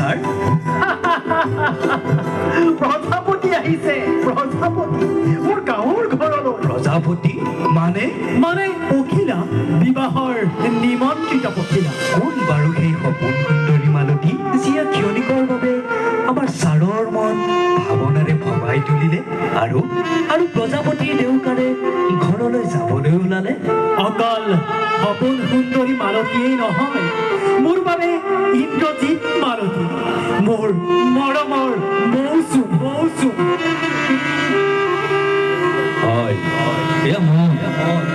sir প্ৰজাপতি আহিছে প্ৰজাপতি মোৰ গাঁৱৰ ঘৰলৈ প্ৰজাপতি মানে মানে পখিলা বিবাহৰ নিমন্ত্ৰিত পখিলা কোন বাৰু সেই সপোন সুন্দৰী মালতী যিয়ে ক্ষণিকৰ বাবে আমাৰ ছাৰৰ মন ভাৱনাৰে ভবাই তুলিলে আৰু প্ৰজাপতিৰ দেউকাৰে ঘৰলৈ যাবলৈ ওলালে অকল সপোন সুন্দৰী মালতীয়েই নহয় মোৰ বাবে ইন্দ্ৰজিৎ মালতী মোৰ মৰমৰ মৌচুম হয় এয়া মই